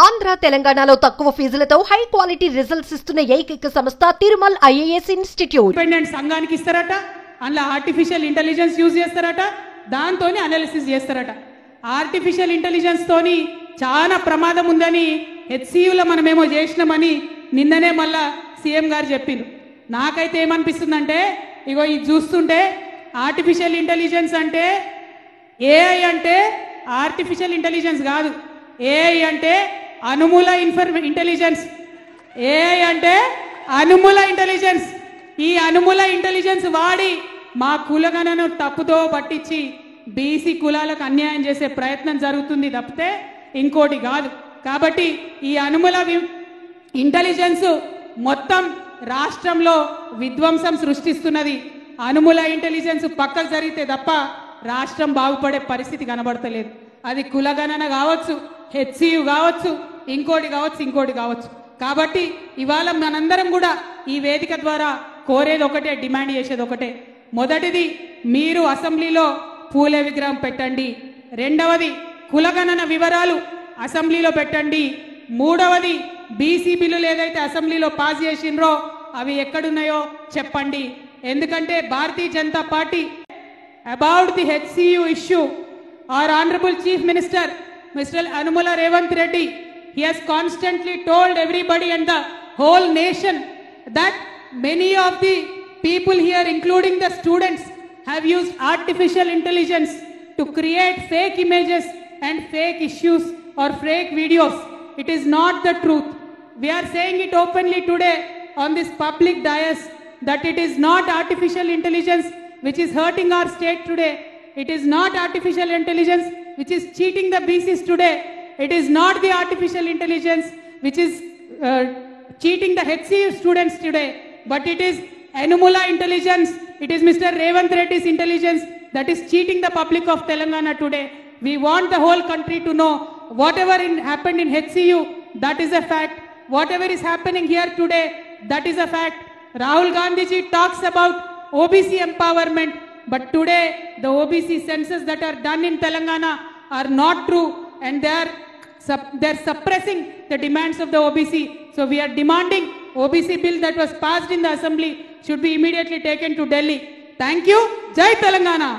ఆంధ్ర తెలంగాణలో తక్కువ ఫీజులతో high quality results ఇస్తున్న ఏకైక సంస్థ తిరుమల్ ఐఏఎస్ ఇన్స్టిట్యూట్. ఇండిపెండెంట్ సంఘానికి ఇస్తారట, అందులో ఆర్టిఫిషియల్ ఇంటెలిజెన్స్ యూజ్ చేస్తారట, దాంతోనే అనాలిసిస్ చేస్తారట. ఆర్టిఫిషియల్ ఇంటెలిజెన్స్ తోని చాలా ప్రమాదం ఉందని హెచ్సియులో మనమేమో చేసినామని నిన్ననే మళ్ళా సీఎం గారు చెప్పిండ్రు. నాకైతే ఏమనిపిస్తుందంటే, ఇగో ఇది చూస్తుంటే ఆర్టిఫిషియల్ ఇంటెలిజెన్స్ అంటే ఏఐ అంటే ఆర్టిఫిషియల్ ఇంటెలిజెన్స్ కాదు, ఏఐ అంటే అనుమూల ఇంటెలిజెన్స్. ఏఐ అంటే అనుమూల ఇంటెలిజెన్స్. ఈ అనుమూల ఇంటెలిజెన్స్ వాడి మా కులగణను తప్పుతో పట్టించి బీసీ కులాలకు అన్యాయం చేసే ప్రయత్నం జరుగుతుంది తప్పితే ఇంకోటి కాదు. కాబట్టి ఈ అనుమూల ఇంటెలిజెన్స్ మొత్తం రాష్ట్రంలో విధ్వంసం సృష్టిస్తున్నది. అనుమూల ఇంటెలిజెన్స్ పక్కకు జరిగితే తప్ప రాష్ట్రం బాగుపడే పరిస్థితి కనబడతలేదు. అది కులగణన కావచ్చు, హెచ్సియు కావచ్చు, ఇంకోటి కావచ్చు. కాబట్టి ఇవాళ మనందరం కూడా ఈ వేదిక ద్వారా కోరేది ఒకటే, డిమాండ్ చేసేది ఒకటే. మొదటిది, మీరు అసెంబ్లీలో పూలే విగ్రహం పెట్టండి. రెండవది, కులగణన వివరాలు అసెంబ్లీలో పెట్టండి. మూడవది, బీసీ బిల్లులు ఏదైతే అసెంబ్లీలో పాస్ చేసిండ్రో అవి ఎక్కడున్నాయో చెప్పండి. ఎందుకంటే Bharatiya Janata Party about the HCU issue, our honorable chief minister Mr. Anumula Revanth Reddy, he has constantly told everybody and the whole nation that many of the people here, including the students, have used artificial intelligence to create fake images and fake issues or fake videos. It is not the truth. We are saying it openly today on this public dais that it is not artificial intelligence which is hurting our state today. It is not artificial intelligence which is cheating the BCs today. It is not the artificial intelligence which is cheating the HCU students today. But it is Anumula intelligence. It is Mr. Revanth Reddy's intelligence that is cheating the public of Telangana today. We want the whole country to know whatever happened in HCU, that is a fact. Whatever is happening here today, that is a fact. Rahul Gandhi ji talks about OBC empowerment. But today, the OBC census that are done in Telangana are not true, and they are suppressing the demands of the OBC. So we are demanding OBC bill that was passed in the assembly should be immediately taken to Delhi. Thank you. Jai Telangana.